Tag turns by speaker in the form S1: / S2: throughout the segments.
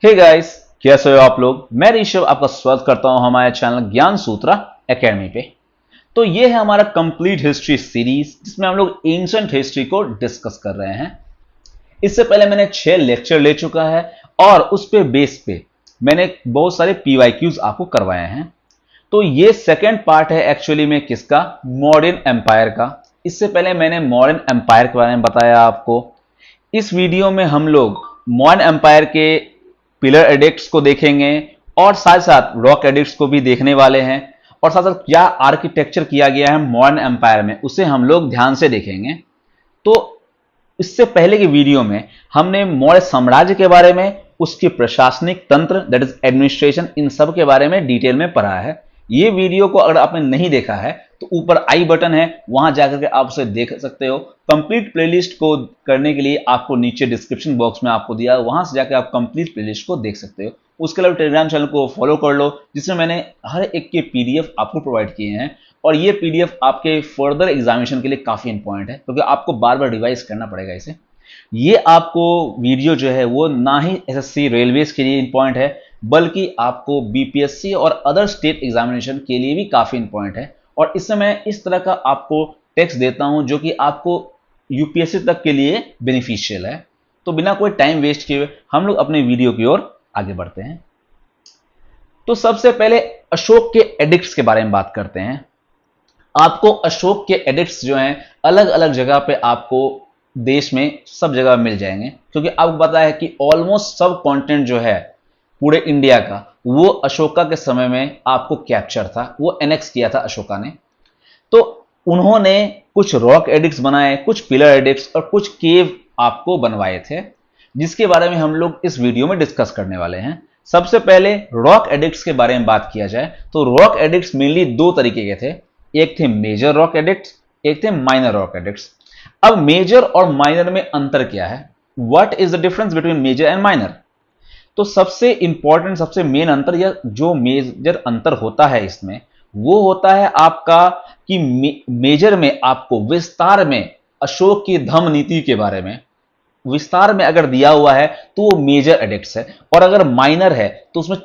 S1: Hey guys, कैसे हो आप लोग। मैं ऋषभ आपका स्वागत करता हूं हमारे चैनल ज्ञान सूत्रा एकेडमी पे। तो ये है हमारा कंप्लीट हिस्ट्री सीरीज जिसमें हम लोग एंशिएंट हिस्ट्री को डिस्कस कर रहे हैं। इससे पहले मैंने 6 लेक्चर ले चुका है और उस पे बेस पे मैंने बहुत सारे पीवाईक्यूज आपको करवाए हैं। तो ये सेकेंड पार्ट है एक्चुअली में किसका, मॉडर्न एम्पायर का। इससे पहले मैंने मॉडर्न एम्पायर के बारे में बताया आपको। इस वीडियो में हम लोग मॉडर्न एम्पायर के पिलर एडिक्ट्स को देखेंगे और साथ साथ रॉक एडिक्ट्स को भी देखने वाले हैं, और साथ साथ क्या आर्किटेक्चर किया गया है मॉडर्न एम्पायर में उसे हम लोग ध्यान से देखेंगे। तो इससे पहले की वीडियो में हमने मौर्य साम्राज्य के बारे में, उसके प्रशासनिक तंत्र दैट इज एडमिनिस्ट्रेशन, इन सब के बारे में डिटेल में पढ़ा है। ये वीडियो को अगर आपने नहीं देखा है तो ऊपर आई बटन है, वहां जाकर के आप उसे देख सकते हो। कंप्लीट प्लेलिस्ट को करने के लिए आपको नीचे डिस्क्रिप्शन बॉक्स में आपको दिया, वहां से जाकर आप कंप्लीट प्लेलिस्ट को देख सकते हो। उसके अलावा टेलीग्राम चैनल को फॉलो कर लो, जिसमें मैंने हर एक के पीडीएफ आपको प्रोवाइड किए हैं, और ये पीडीएफ आपके फर्दर एग्जामिनेशन के लिए काफी इंपॉर्टेंट है क्योंकि आपको बार बार रिवाइज करना पड़ेगा इसे। ये आपको वीडियो जो है वो ना ही एसएससी रेलवेज के लिए इंपॉर्टेंट है, बल्कि आपको बीपीएससी और अदर स्टेट एग्जामिनेशन के लिए भी काफी इंपॉर्टेंट है। और इससे मैं इस तरह का आपको टेक्स्ट देता हूं जो कि आपको यूपीएससी तक के लिए बेनिफिशियल है। तो बिना कोई टाइम वेस्ट किए हुए हम लोग अपने वीडियो की ओर आगे बढ़ते हैं। तो सबसे पहले अशोक के एडिक्ट्स के बारे में बात करते हैं। आपको अशोक के एडिक्ट्स जो हैं अलग अलग जगह पे आपको देश में सब जगह मिल जाएंगे, क्योंकि आपको पता है कि ऑलमोस्ट सब कॉन्टेंट जो है पूरे इंडिया का वो अशोका के समय में आपको कैप्चर था, वो एनेक्स किया था अशोका ने। तो उन्होंने कुछ रॉक एडिक्ट्स बनाए, कुछ पिलर एडिक्ट्स और कुछ केव आपको बनवाए थे, जिसके बारे में हम लोग इस वीडियो में डिस्कस करने वाले हैं। सबसे पहले रॉक एडिक्ट्स के बारे में बात किया जाए तो रॉक एडिक्ट्स मेनली दो तरीके के थे। एक थे मेजर रॉक एडिक्ट्स, एक थे माइनर रॉक एडिक्ट्स। अब मेजर और माइनर में अंतर क्या है, what is the difference between major and minor. तो सबसे इंपॉर्टेंट, सबसे मेन अंतर, या जो मेजर अंतर होता है इसमें, वो होता है आपका कि मेजर में आपको विस्तार में अशोक की धम्म नीति के बारे में विस्तार में अगर दिया हुआ है तो वो मेजर एडिक्ट्स है, और अगर माइनर है तो उसमें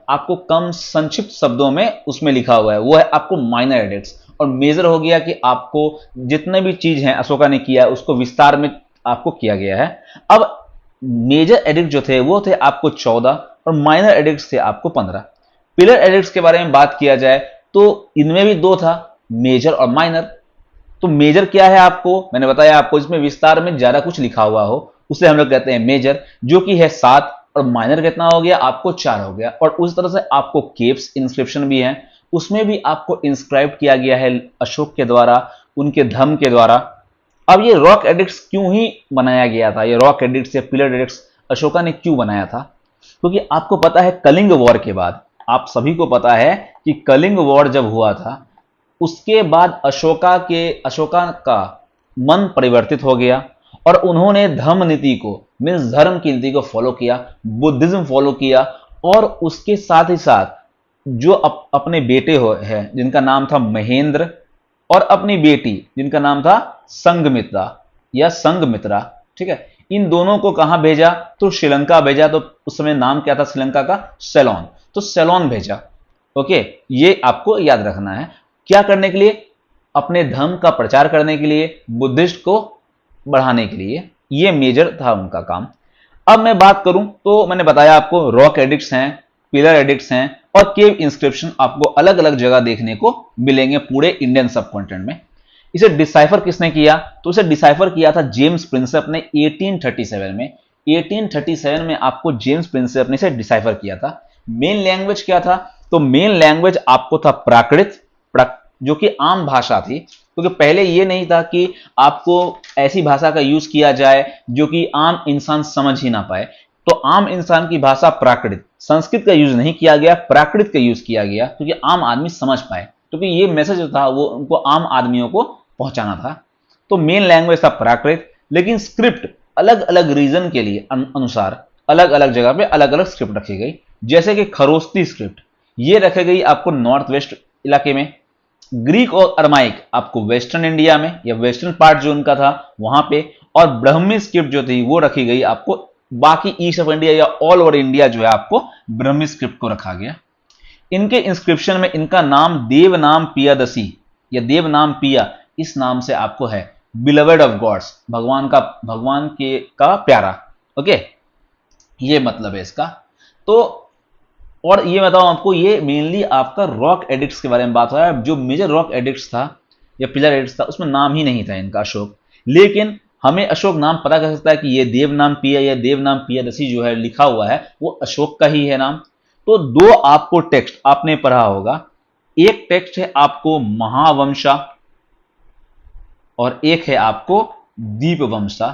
S1: आपको कम संक्षिप्त शब्दों में उसमें लिखा हुआ है, वो है आपको माइनर एडिक्ट्स। और मेजर हो गया कि आपको जितने भी चीज हैं अशोका ने किया है उसको विस्तार में आपको किया गया है। अब मेजर एडिक्ट जो थे वो थे आपको 14 और माइनर एडिक्ट्स थे आपको 15। पिलर एडिक्ट्स के बारे में बात किया जाए तो इनमें भी दो था, मेजर और माइनर। तो मेजर क्या है, आपको मैंने बताया, आपको इसमें विस्तार में ज्यादा कुछ लिखा हुआ हो उसे हम लोग कहते हैं मेजर, जो कि है 7। और माइनर कितना हो गया, आपको 4 हो गया। और उस तरह से आपको केव्स इंस्क्रिप्शन भी है, उसमें भी आपको इंस्क्राइब किया गया है अशोक के द्वारा, उनके धर्म के द्वारा। अब ये रॉक एडिक्ट्स क्यों ही बनाया गया था, ये रॉक एडिक्ट्स या पिलर एडिक्ट्स अशोका ने क्यों बनाया था, क्योंकि आपको पता है कलिंग वॉर के बाद, आप सभी को पता है कि कलिंग वॉर जब हुआ था उसके बाद अशोका का मन परिवर्तित हो गया और उन्होंने धर्म नीति को, मीन्स धर्म की नीति को फॉलो किया, बुद्धिज्म फॉलो किया। और उसके साथ ही साथ जो अपने बेटे हैं जिनका नाम था महेंद्र, और अपनी बेटी जिनका नाम था संघमित्रा या संघमित्रा, ठीक है, इन दोनों को कहां भेजा, तो श्रीलंका भेजा। तो उस समय नाम क्या था श्रीलंका का, सेलोन। तो सेलोन भेजा। ओके, ये आपको याद रखना है। क्या करने के लिए, अपने धर्म का प्रचार करने के लिए, बुद्धिस्ट को बढ़ाने के लिए, ये मेजर था उनका काम। अब मैं बात करूं तो मैंने बताया आपको रॉक एडिक्ट्स हैं, पिलर एडिक्ट्स हैं, और केव इंस्क्रिप्शन आपको अलग अलग जगह देखने को मिलेंगे पूरे इंडियन सब कॉन्टिनेंट में। इसे डिसाइफर किसने किया, तो इसे डिसाइफर किया था जेम्स प्रिंसेप ने 1837 में। 1837 में आपको जेम्स प्रिंसेप ने इसे डिसाइफर किया था। मेन लैंग्वेज क्या था, तो मेन लैंग्वेज आपको था प्राकृत, जो कि आम भाषा थी, क्योंकि पहले ये नहीं था कि आपको ऐसी भाषा का यूज किया जाए जो कि आम इंसान समझ ही ना पाए। तो आम इंसान की भाषा प्राकृत, संस्कृत का यूज नहीं किया गया, प्राकृत का यूज किया गया, क्योंकि आम आदमी समझ पाए, क्योंकि ये मैसेज जो था वो उनको आम आदमियों को पहुंचाना था। तो मेन लैंग्वेज था प्राकृत, लेकिन स्क्रिप्ट अलग अलग रीजन के लिए अनुसार अलग अलग जगह पे अलग अलग स्क्रिप्ट रखी गई। जैसे कि खरोस्ती स्क्रिप्ट ये रखी गई आपको नॉर्थ वेस्ट इलाके में, ग्रीक और अरमाइक आपको वेस्टर्न इंडिया में या वेस्टर्न पार्ट जो उनका था वहां पे, और ब्राह्मी स्क्रिप्ट जो थी वो रखी गई आपको बाकी ईस्ट ऑफ इंडिया या ऑल ओवर इंडिया जो है आपको ब्रह्मी स्क्रिप्ट को रखा गया। इनके इंस्क्रिप्शन में इनका नाम देवनाम पियादसी या देवनाम पिया इस नाम से आपको है, बिलवेड ऑफ गॉड्स, भगवान के का प्यारा। ओके, ये मतलब है इसका। तो और ये बताऊं आपको, ये मेनली आपका रॉक एडिक्ट्स के बारे में बात हो रहा है। जो मेजर रॉक एडिक्ट्स था या पिलर एडिक्ट्स था उसमें नाम ही नहीं था इनका अशोक, लेकिन हमें अशोक नाम पता कर सकता है कि ये देवनाम पिया या देवनाम पियादसी जो है लिखा हुआ है वो अशोक का ही है नाम। तो दो आपको टेक्स्ट आपने पढ़ा होगा, एक टेक्स्ट है आपको महावंशा और एक है आपको दीपवंशा।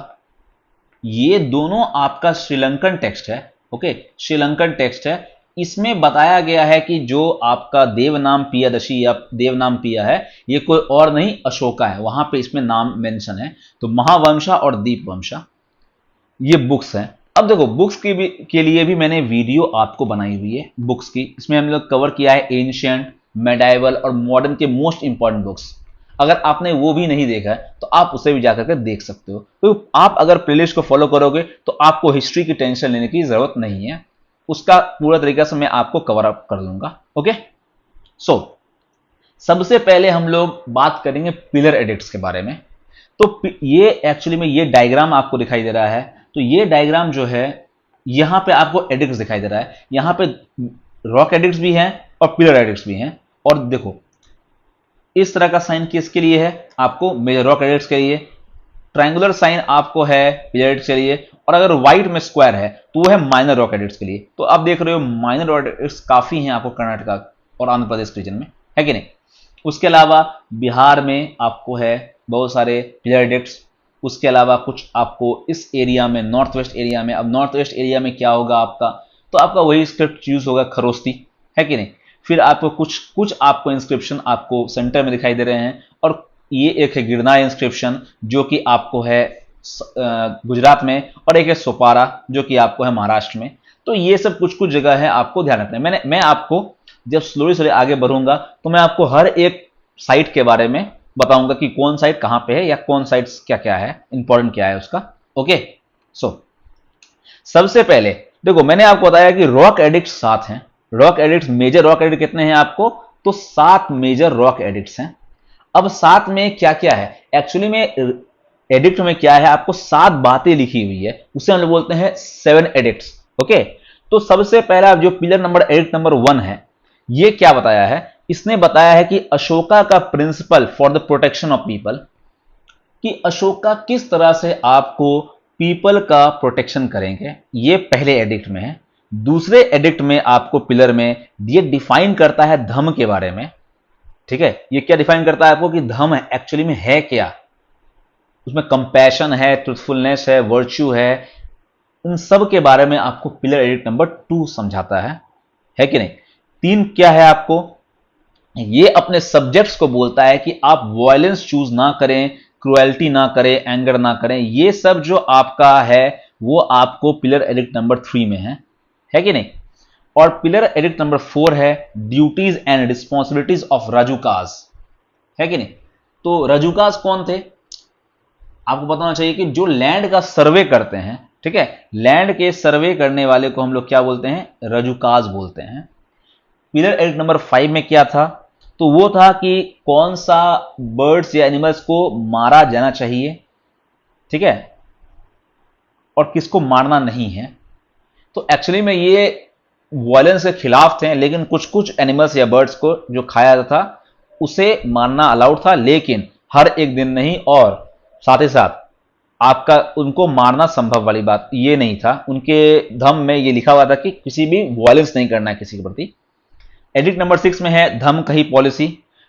S1: ये दोनों आपका श्रीलंकन टेक्स्ट है। ओके, श्रीलंकन टेक्स्ट है। इसमें बताया गया है कि जो आपका देवनाम पियादशी या देवनाम पिया है ये कोई और नहीं अशोका है, वहां पे इसमें नाम मेंशन है। तो महावंशा और दीपवंशा ये बुक्स हैं। अब देखो बुक्स के लिए भी मैंने वीडियो आपको बनाई हुई है बुक्स की। इसमें हम लोग कवर किया है एंशिएंट, मेडाइवल और मॉडर्न के मोस्ट इंपॉर्टेंट बुक्स। अगर आपने वो भी नहीं देखा है तो आप उसे भी जाकर के देख सकते हो। तो आप अगर प्लेलिस्ट को फॉलो करोगे तो आपको हिस्ट्री की टेंशन लेने की जरूरत नहीं है, उसका पूरा तरीका से मैं आपको कवर अप कर दूंगा। ओके, सो सबसे पहले हम लोग बात करेंगे पिलर एडिक्ट्स के बारे में। तो ये एक्चुअली में ये डायग्राम आपको दिखाई दे रहा है। तो ये डायग्राम जो है यहां पे आपको एडिक्ट्स दिखाई दे रहा है, यहां पे रॉक एडिक्ट्स भी हैं और पिलर एडिक्ट्स भी हैं। और देखो इस तरह का साइन किसके लिए है, आपको मेजर रॉक एडिक्ट्स के लिए। ट्रायंगुलर साइन आपको है पिलर एडिक्ट्स के लिए, और अगर व्हाइट में स्क्वायर है तो वो है माइनर रॉक एडिक्ट्स के लिए। तो आप देख रहे हो माइनर रॉक एडिक्ट्स काफी हैं आपको कर्नाटका और आंध्र प्रदेश रीजन में, है कि नहीं। उसके अलावा बिहार में आपको है बहुत सारे पिलर एडिक्ट्स। उसके अलावा कुछ आपको इस एरिया में नॉर्थ वेस्ट एरिया में, अब नॉर्थ वेस्ट एरिया में क्या होगा आपका, तो आपका वही स्क्रिप्ट यूज होगा खरोस्ती, है कि नहीं। फिर आपको कुछ आपको इंस्क्रिप्शन आपको सेंटर में दिखाई दे रहे हैं, और ये एक है गिरनार इंस्क्रिप्शन जो कि आपको है गुजरात में, और एक है सोपारा जो कि आपको है महाराष्ट्र में। तो ये सब कुछ कुछ जगह है आपको ध्यान रखना है। मैं आपको जब स्लोली आगे बढ़ूंगा तो मैं आपको हर एक साइट के बारे में बताऊंगा कि कौन साइट कहां पे है या कौन साइट्स क्या क्या है, इंपॉर्टेंट क्या है उसका। ओके, सो सबसे पहले देखो मैंने आपको बताया कि रॉक एडिक्ट 7 हैं। Rock edicts major rock edict कितने हैं आपको, तो 7 मेजर रॉक एडिक्ट्स हैं। अब 7 में क्या क्या है, एक्चुअली में एडिक्ट में क्या है, आपको 7 बातें लिखी हुई है, उसे हम लोग बोलते हैं 7 एडिक्ट्स। ओके, तो सबसे पहला जो पिलर नंबर एडिक्ट नंबर 1 है, ये क्या बताया है, इसने बताया है कि अशोका का principle for the protection of people, कि अशोका किस तरह से आपको पीपल का प्रोटेक्शन करेंगे, ये पहले एडिक्ट में है। दूसरे एडिक्ट में आपको पिलर में ये डिफाइन करता है धर्म के बारे में। ठीक है, ये क्या डिफाइन करता है आपको कि धर्म एक्चुअली में है क्या, उसमें कंपैशन है, ट्रुथफुलनेस है, वर्च्यू है, इन सब के बारे में आपको पिलर एडिक्ट नंबर 2 समझाता है कि नहीं। 3 क्या है आपको, ये अपने सब्जेक्ट्स को बोलता है कि आप वायलेंस चूज ना करें, क्रुएल्टी ना करें, एंगर ना करें। ये सब जो आपका है वो आपको पिलर एडिक्ट नंबर 3 में है कि नहीं। और पिलर एडिक्ट नंबर 4 है ड्यूटीज एंड रिस्पॉन्सिबिलिटीज ऑफ राजूकाज, है कि नहीं। तो राजूकाज कौन थे, आपको बताना चाहिए कि जो लैंड का सर्वे करते हैं, ठीक है, लैंड के सर्वे करने वाले को हम लोग क्या बोलते हैं, रजुकाज बोलते हैं। पिलर एडिक्ट नंबर 5 में क्या था, तो वो था कि कौन सा बर्ड्स या एनिमल्स को मारा जाना चाहिए, ठीक है, और किसको मारना नहीं है। तो एक्चुअली में ये वायलेंस के खिलाफ थे, लेकिन कुछ कुछ एनिमल्स या बर्ड्स को जो खाया था उसे मारना अलाउड था, लेकिन हर एक दिन नहीं, और साथ ही साथ आपका उनको मारना संभव वाली बात ये नहीं था। उनके धम्म में ये लिखा हुआ था कि किसी भी वायलेंस नहीं करना है किसी के प्रति। एडिक्ट नंबर 6 में है धम्म कही पॉलिसी,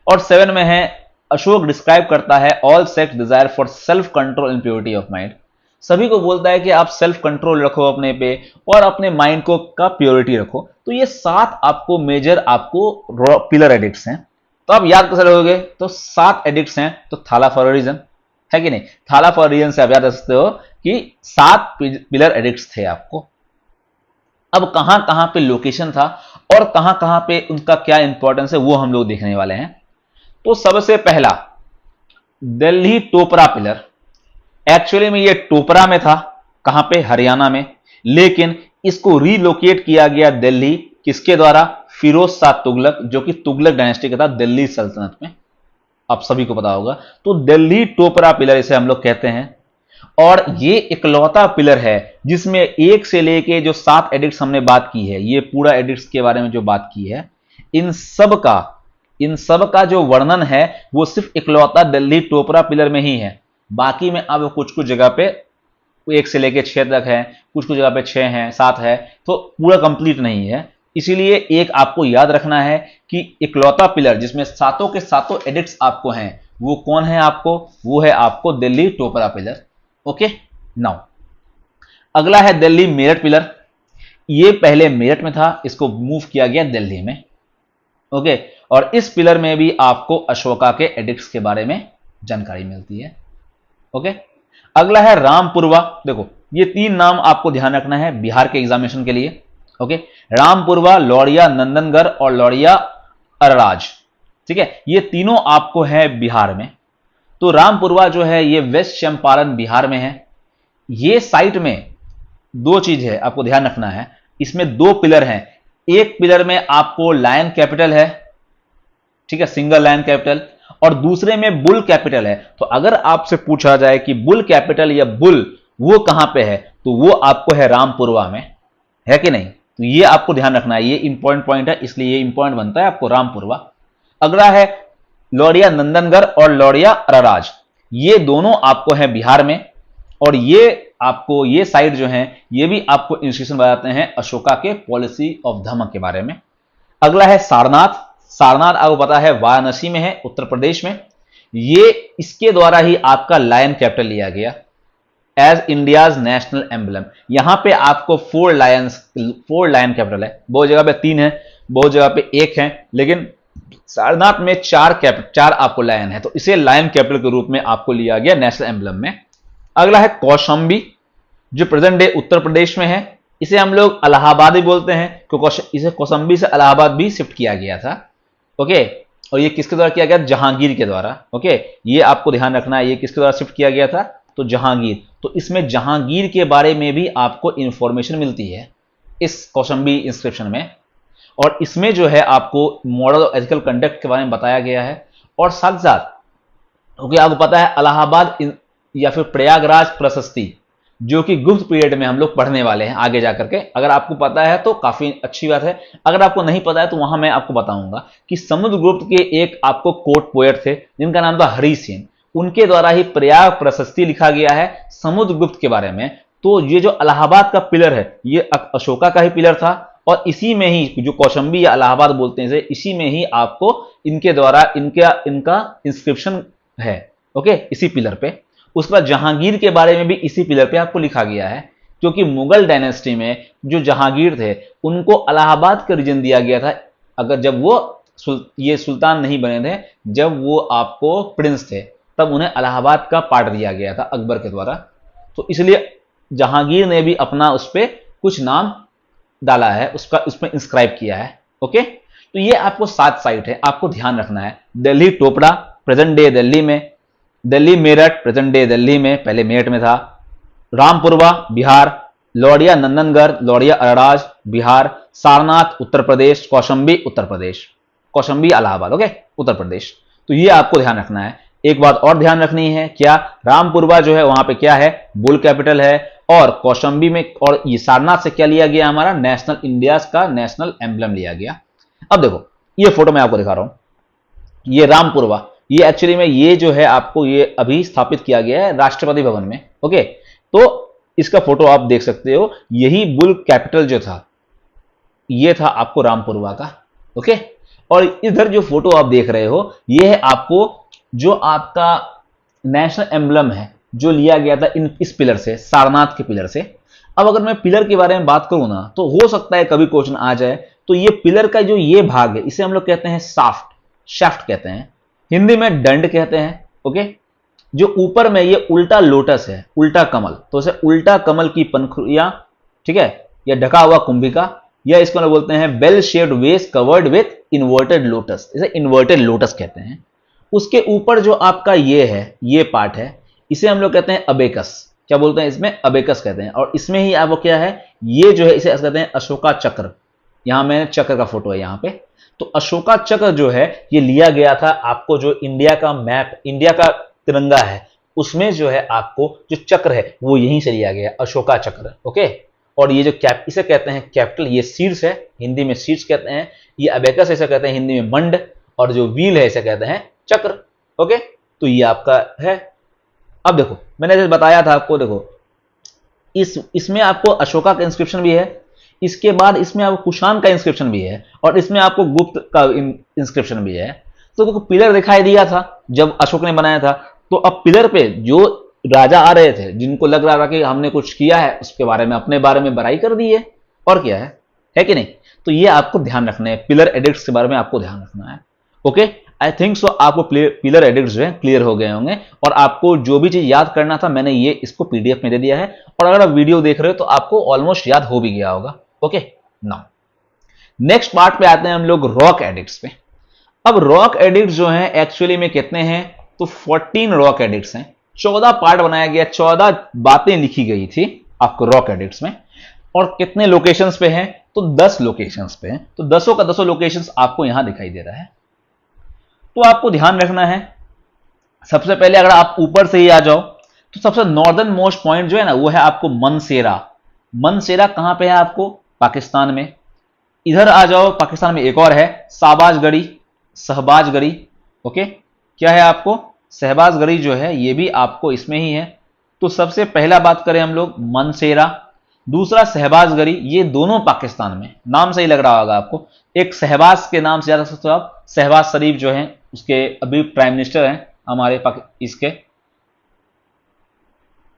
S1: और 7 में है अशोक डिस्क्राइब करता है all sex desire for self control and purity of mind. सभी को बोलता है कि आप सेल्फ कंट्रोल रखो अपने पे और अपने माइंड को का प्योरिटी रखो। तो ये 7 आपको मेजर आपको पिलर एडिक्ट्स हैं। तो आप याद कैसे रखोगे, तो 7 एडिक्ट्स हैं, तो थाला फॉर रीजन, है कि नहीं। थाला फॉर रीजन से आप याद रख सकते हो कि 7 पिलर एडिक्ट्स थे आपको। अब कहां कहां पे लोकेशन था और कहां कहां पे उनका क्या इंपॉर्टेंस है वो हम लोग देखने वाले हैं। तो सबसे पहला दिल्ली टोपरा पिलर, एक्चुअली में ये टोपरा में था, कहां पे, हरियाणा में। लेकिन इसको रिलोकेट किया गया दिल्ली, किसके द्वारा? फिरोज शाह तुगलक, जो कि तुगलक डायनेस्टी का था दिल्ली सल्तनत में, आप सभी को पता होगा। तो दिल्ली टोपरा पिलर इसे हम लोग कहते हैं। और ये इकलौता पिलर है जिसमें 1 से लेके जो 7 एडिक्ट्स हमने बात की है, ये पूरा एडिक्ट्स के बारे में जो बात की है, इन सब का जो वर्णन है वो सिर्फ इकलौता दिल्ली टोपरा पिलर में ही है। बाकी में अब कुछ कुछ जगह पे 1 से लेके 6 तक है, कुछ कुछ जगह पे 6 है, 7 है, तो पूरा कंप्लीट नहीं है। इसीलिए एक आपको याद रखना है कि इकलौता पिलर जिसमें सातों के सातों एडिक्ट्स आपको हैं, वो कौन है? वो है आपको Delhi Topra pillar. Okay, now अगला है दिल्ली मेरठ पिलर। ये पहले मेरठ में था, इसको मूव किया गया दिल्ली में। ओके, और इस पिलर में भी आपको अशोका के एडिक्ट्स के बारे में जानकारी मिलती है। ओके, अगला है रामपुरवा। देखो, ये 3 नाम आपको ध्यान रखना है बिहार के एग्जामिनेशन के लिए। ओके, रामपुरवा, लौरिया नंदनगढ़ और लौरिया अरराज, ठीक है, ये तीनों आपको है बिहार में। तो रामपुरवा जो है ये वेस्ट चंपारण बिहार में है। ये साइट में 2 चीज है आपको ध्यान रखना है, इसमें 2 पिलर हैं। एक पिलर में आपको लायन कैपिटल है, ठीक है, सिंगल लायन कैपिटल, और दूसरे में बुल कैपिटल है। तो अगर आपसे पूछा जाए कि बुल कैपिटल या बुल वो कहां पे है, तो वो आपको है रामपुरवा में, है कि नहीं? तो ये आपको ध्यान रखना है, ये इंपॉर्टेंट पॉइंट है, इसलिए ये इंपॉर्टेंट बनता है आपको रामपुरवा। अगला है लौरिया नंदनगढ़ और लौरिया अरराज, ये दोनों आपको है बिहार में। और ये आपको ये साइट जो है ये भी आपको इंस्टीट्यूशन बताते हैं अशोका के पॉलिसी ऑफ धर्म के बारे में। अगला है सारनाथ। सारनाथ आपको पता है वाराणसी में है, उत्तर प्रदेश में। ये इसके द्वारा ही आपका लायन कैपिटल लिया गया एज इंडियाज नेशनल एम्बलम। यहां पे आपको 4 लायन कैपिटल है, बहुत जगह पे 3 है, बहुत जगह पे 1 है, लेकिन सारनाथ में 4 आपको लायन है, तो इसे लायन कैपिटल के रूप में आपको लिया गया नेशनल एम्बलम में। अगला है कौशाम्बी, जो प्रेजेंट डे उत्तर प्रदेश में है। इसे हम लोग इलाहाबाद भी बोलते हैं, क्योंकि इसे कौशाम्बी से इलाहाबाद भी शिफ्ट किया गया था। ओके, और ये किसके द्वारा किया गया? जहांगीर के द्वारा। ओके, ये आपको ध्यान रखना है, ये किसके द्वारा शिफ्ट किया गया था? तो जहांगीर। तो इसमें जहांगीर के बारे में भी आपको इंफॉर्मेशन मिलती है इस कौशाम्बी इंस्क्रिप्शन में। और इसमें जो है आपको मॉडल ऑफ एथिकल कंडक्ट के बारे में बताया गया है। और साथ साथ क्योंकि आपको पता है इलाहाबाद या फिर प्रयागराज प्रशस्ति, जो कि गुप्त पीरियड में हम लोग पढ़ने वाले हैं आगे जाकर के। अगर आपको पता है तो काफी अच्छी बात है, अगर आपको नहीं पता है तो वहां मैं आपको बताऊंगा कि समुद्रगुप्त के एक आपको कोर्ट पोएट थे जिनका नाम था हरि सेन, उनके द्वारा ही प्रयाग प्रशस्ति लिखा गया है समुद्रगुप्त के बारे में। तो ये जो इलाहाबाद का पिलर है ये अशोका का ही पिलर था, और इसी में ही जो कौशाम्बी या इलाहाबाद बोलते हैं इसी में ही आपको इनके द्वारा इनका इंस्क्रिप्शन है। ओके, इसी पिलर पे। उसके बाद जहांगीर के बारे में भी इसी पिलर पे आपको लिखा गया है, क्योंकि मुगल डायनेस्टी में जो जहांगीर थे उनको इलाहाबाद का रीजन दिया गया था, अगर जब वो ये सुल्तान नहीं बने थे, जब वो आपको प्रिंस थे तब उन्हें इलाहाबाद का पार्ट दिया गया था अकबर के द्वारा। तो इसलिए जहांगीर ने भी अपना उस पर कुछ नाम डाला है, उसमें इंस्क्राइब किया है। ओके, तो ये आपको 7 साइट है, आपको ध्यान रखना है। दिल्ली टोपरा प्रेजेंट डे दिल्ली में, दिल्ली मेरठ प्रेजेंट डे दिल्ली में, पहले मेरठ में था। रामपुरवा बिहार, लौरिया नंदनगढ़ लौरिया अरराज बिहार, सारनाथ उत्तर प्रदेश, कौशाम्बी उत्तर प्रदेश, कौशाम्बी इलाहाबाद, ओके, उत्तर प्रदेश। तो ये आपको ध्यान रखना है। एक बात और ध्यान रखनी है, क्या? रामपुरवा जो है वहां पे क्या है? बुल कैपिटल है। और कौशाम्बी में और ये सारनाथ से क्या लिया गया? हमारा नेशनल इंडियाज का नेशनल एम्बलम लिया गया। अब देखो ये फोटो मैं आपको दिखा रहा हूं, ये रामपुरवा, ये एक्चुअली में ये जो है आपको ये अभी स्थापित किया गया है राष्ट्रपति भवन में। ओके, तो इसका फोटो आप देख सकते हो, यही बुल कैपिटल जो था ये था आपको रामपुरवा का। ओके, और इधर जो फोटो आप देख रहे हो ये है आपको जो आपका नेशनल एम्बलम है जो लिया गया था इस पिलर से, सारनाथ के पिलर से। अब अगर मैं पिलर के बारे में बात करूं ना, तो हो सकता है कभी क्वेश्चन आ जाए, तो ये पिलर का जो ये भाग है इसे हम लोग कहते हैं शाफ्ट कहते हैं, हिंदी में दंड कहते हैं। ओके, जो ऊपर में ये उल्टा लोटस है, उल्टा कमल, तो इसे उल्टा कमल की पंखुड़ियां, ठीक है, या ढका हुआ कुंभिका, या इसको हम बोलते हैं बेल शेप्ड वेस कवर्ड विथ इन्वर्टेड लोटस, इसे इन्वर्टेड लोटस कहते हैं। उसके ऊपर जो आपका ये है, ये पार्ट है, इसे हम लोग कहते हैं अबेकस। क्या बोलते हैं इसमें, अबेकस कहते हैं। और इसमें ही आपको क्या है, ये जो है इसे कहते हैं अशोका चक्र। यहां मैंने चक्र का फोटो है यहाँ पे। तो अशोका चक्र जो है ये लिया गया था आपको, जो इंडिया का मैप, इंडिया का तिरंगा है, उसमें जो है आपको जो चक्र है वो यहीं से लिया गया, अशोका चक्र। ओके। और ये जो कैप, इसे कहते हैं कैपिटल, ये शीर्ष है, हिंदी में शीर्ष कहते हैं। ये अबेकस इसे कहते हैं हिंदी में मंड, और जो व्हील है इसे कहते हैं चक्र। ओके। तो ये आपका है। अब देखो मैंने जैसे बताया था आपको, देखो इसमें आपको अशोका का इंस्क्रिप्शन भी है, इसके बाद इसमें आपको कुषाण का इंस्क्रिप्शन भी है, और इसमें आपको गुप्त का इंस्क्रिप्शन भी है। तो देखो पिलर दिखाई दिया था जब अशोक ने बनाया था, तो अब पिलर पे जो राजा आ रहे थे, जिनको लग रहा था कि हमने कुछ किया है, उसके बारे में, अपने बारे में बड़ाई कर दी है, और क्या है कि नहीं। तो ये आपको ध्यान रखना है, पिलर एडिक्ट्स के बारे में आपको ध्यान रखना है। ओके। आई थिंक सो आपको पिलर एडिक्ट्स जो है क्लियर हो गए होंगे, और आपको जो भी चीज याद करना था मैंने ये इसको पीडीएफ में दे दिया है, और अगर आप वीडियो देख रहे हो तो आपको ऑलमोस्ट याद हो भी गया होगा। ओके। नाउ नेक्स्ट पार्ट पे आते हैं हम लोग, रॉक एडिक्ट्स पे। अब रॉक एडिक्ट्स जो हैं एक्चुअली में कितने हैं, तो 14 रॉक एडिक्ट्स हैं। 14 पार्ट बनाया गया, 14 बातें लिखी गई थी आपको रॉक एडिक्ट्स में। और कितने लोकेशंस पे हैं, तो 10 लोकेशंस पे हैं। तो 10 का 10 लोकेशंस आपको यहां दिखाई दे रहा है। तो आपको ध्यान रखना है, सबसे पहले अगर आप ऊपर से ही आ जाओ तो सबसे नॉर्दर्न मोस्ट पॉइंट जो है ना वो है आपको मनसेरा। मनसेरा कहां पे है आपको, पाकिस्तान में। इधर आ जाओ, पाकिस्तान में एक और है शाहबाजगढ़ी, शहबाजगढ़ी। ओके। क्या है आपको, शहबाजगढ़ी जो है ये भी आपको इसमें ही है। तो सबसे पहला बात करें हम लोग मनसेरा, दूसरा शहबाजगढ़ी, ये दोनों पाकिस्तान में, नाम से ही लग रहा होगा आपको। एक शहबाज के नाम से ज्यादा सकते हो आप, शहबाज शरीफ जो है उसके अभी प्राइम मिनिस्टर हैं हमारे इसके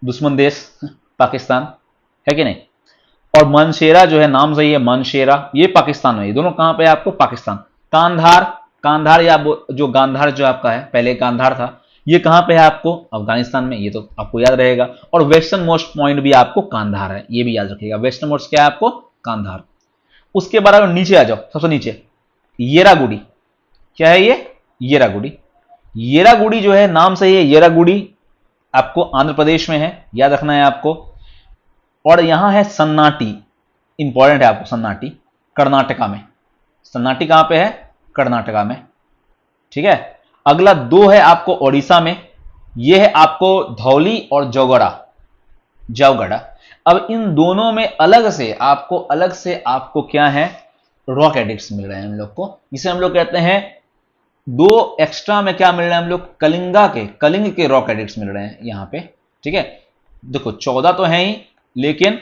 S1: दुश्मन देश पाकिस्तान, है कि नहीं। और मनशेरा जो है नाम सही है, मनशेरा, ये पाकिस्तान में, ये दोनों कहां पे है आपको, पाकिस्तान। कांधार, कांधार या जो गांधार जो आपका है, पहले गांधार था, ये कहां पे है आपको, अफगानिस्तान में, ये तो आपको याद रहेगा। और वेस्टर्न मोस्ट पॉइंट भी आपको कांधार है, ये भी याद रखिएगा। वेस्टर्न मोस्ट क्या है आपको, कांधार। उसके बाद अगर नीचे आ जाओ, सबसे नीचे येरागुड़ी, क्या है ये, येरागुड़ी। येरागुड़ी जो है नाम सही है, येरागुड़ी आपको आंध्र प्रदेश में है, याद रखना है आपको। और यहां है सन्नाटी, इंपॉर्टेंट है आपको, सन्नाटी कर्नाटका में। सन्नाटी कहां पे है, कर्नाटका में, ठीक है। अगला 2 है आपको ओडिशा में, यह है आपको धौली और जौगड़ा, जौगड़ा। अब इन दोनों में अलग से आपको क्या है, रॉक एडिक्ट्स मिल रहे हैं हम लोग को, जिसे हम लोग कहते हैं 2 एक्स्ट्रा में क्या मिल रहा है हम लोग, कलिंग के रॉक एडिक्ट्स मिल रहे हैं यहां पे, ठीक है। देखो 14 तो है ही, लेकिन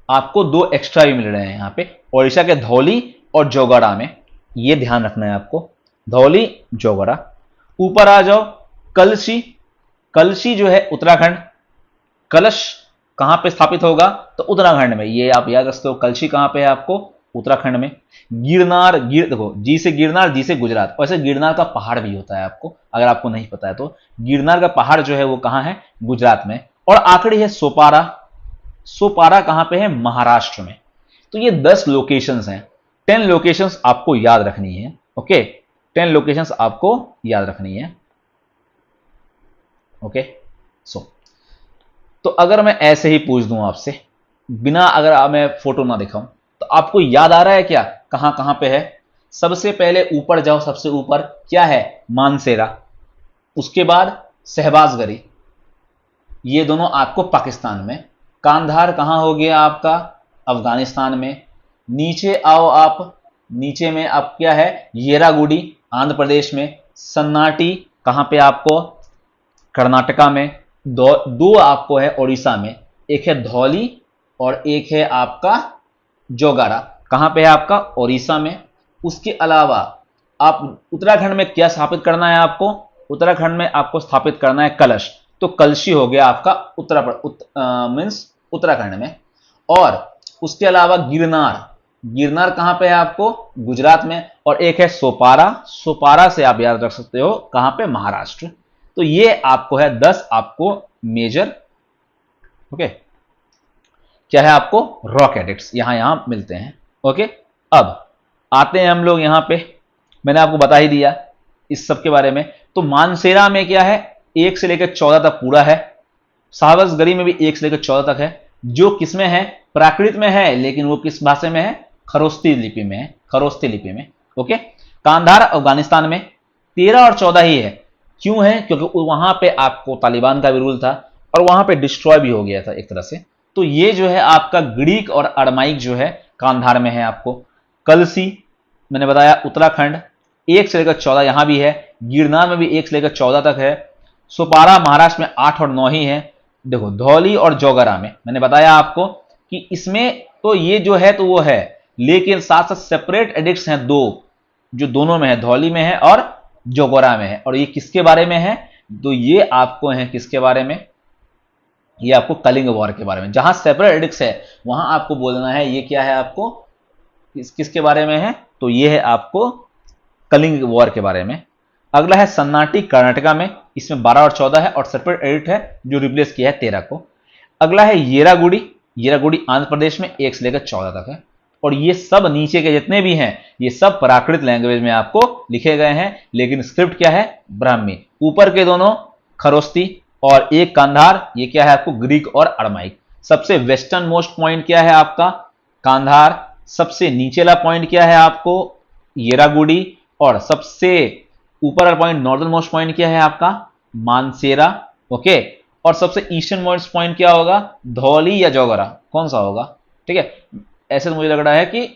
S1: आपको 2 एक्स्ट्रा भी मिल रहे हैं यहां पे, ओडिशा के धौली और जौगड़ा में, ये ध्यान रखना है आपको, धौली जौगड़ा। ऊपर आ जाओ, कलशी, कलशी जो है उत्तराखंड, कलश कहां पे स्थापित होगा, तो उत्तराखंड में, ये आप याद रखते हो, कलशी कहां पे है आपको, उत्तराखंड में। गिरनार, देखो जी से गिरनार, जी से गुजरात। वैसे गिरनार का पहाड़ भी होता है आपको, अगर आपको नहीं पता है तो, गिरनार का पहाड़ जो है वो कहां है, गुजरात में। और आखिरी है सोपारा, सोपारा कहां पे है, महाराष्ट्र में। तो ये 10 लोकेशंस हैं, 10 लोकेशंस आपको याद रखनी है। ओके, 10 लोकेशंस आपको याद रखनी है। ओके। सो तो अगर मैं ऐसे ही पूछ दूं आपसे, बिना अगर मैं फोटो ना दिखाऊं, तो आपको याद आ रहा है क्या, कहां कहां पे है। सबसे पहले ऊपर जाओ, सबसे ऊपर क्या है, मानसेरा। उसके बाद शहबाजगढ़ी, ये दोनों आपको पाकिस्तान में। कांधार कहां हो गया आपका, अफगानिस्तान में। नीचे आओ आप, नीचे में आप क्या है, येरागुड़ी आंध्र प्रदेश में। सन्नाटी कहां पे आपको, कर्नाटका में। दो आपको है ओडिशा में, एक है धौली और एक है आपका जोगाड़ा, कहां पे है आपका, ओडिशा में। उसके अलावा आप उत्तराखंड में क्या स्थापित करना है आपको, उत्तराखंड में आपको स्थापित करना है कलश। तो कलशी हो गया आपका मीन्स उत्तराखंड में। और उसके अलावा गिरनार, गिरनार कहां पे है आपको, गुजरात में। और एक है सोपारा, सोपारा से आप याद रख सकते हो कहां पे, महाराष्ट्र। तो ये आपको है 10 आपको मेजर, ओके, क्या है आपको, रॉक एडिक्ट्स यहां मिलते हैं। ओके। अब आते हैं हम लोग यहां पे, मैंने आपको बता ही दिया इस सब के बारे में। तो मानसेरा में क्या है, 1 से लेकर 14 तक पूरा है। साहबजगरी में भी 1 से लेकर 14 तक है, जो किसमें है, प्राकृत में है, लेकिन वो किस भाषा में है, खरोस्ती लिपि में है, खरोस्ती लिपि में। ओके, कांधार अफगानिस्तान में 13 और 14 ही है। क्यों है, क्योंकि वहां पे आपको तालिबान का भी रूल था और वहां पे डिस्ट्रॉय भी हो गया था एक तरह से। तो ये जो है आपका ग्रीक और अरमाइक जो है कांधार में है। आपको कलसी मैंने बताया उत्तराखंड 1 से लेकर 14 यहां भी है, गिरनार में भी 1 से लेकर 14 तक है, सोपारा महाराष्ट्र में 8 और 9 ही है। देखो धौली और जोगरा में मैंने बताया आपको कि इसमें तो ये जो है तो वो है, लेकिन साथ साथ सेपरेट एडिक्ट्स हैं दो, जो दोनों में है, धौली में है और जोगोरा में है। और ये किसके बारे में है, तो ये आपको है किसके बारे में, ये आपको कलिंग वॉर के बारे में। जहां सेपरेट एडिक्ट्स है वहां आपको बोलना है ये क्या है, आपको किसके बारे में है, तो ये है आपको कलिंग वॉर के बारे में। अगला है सन्नाटी कर्नाटका में, इसमें 12 और 14 है और सेपरेट एडिक्ट है जो रिप्लेस किया है 13 को। अगला है येरागुड़ी, येरागुड़ी आंध्र प्रदेश में 1 से लेकर 14 तक है। और ये सब नीचे के जितने भी हैं ये सब प्राकृत लैंग्वेज में आपको लिखे गए हैं, लेकिन स्क्रिप्ट क्या है, ब्राह्मी। ऊपर के दोनों खरोस्ती और एक कांधार, ये क्या है आपको ग्रीक और अरमाइक। सबसे वेस्टर्न मोस्ट पॉइंट क्या है आपका, कांधार। सबसे नीचेला पॉइंट क्या है आपको, येरागुड़ी। और सबसे ऊपर वाला पॉइंट नॉर्दर्न मोस्ट पॉइंट क्या है आपका, मानसेरा। ओके, और सबसे ईस्टर्न मोस्ट पॉइंट क्या होगा, धौली या जोगरा, कौन सा होगा। ठीक है, ऐसे तो मुझे लग रहा है कि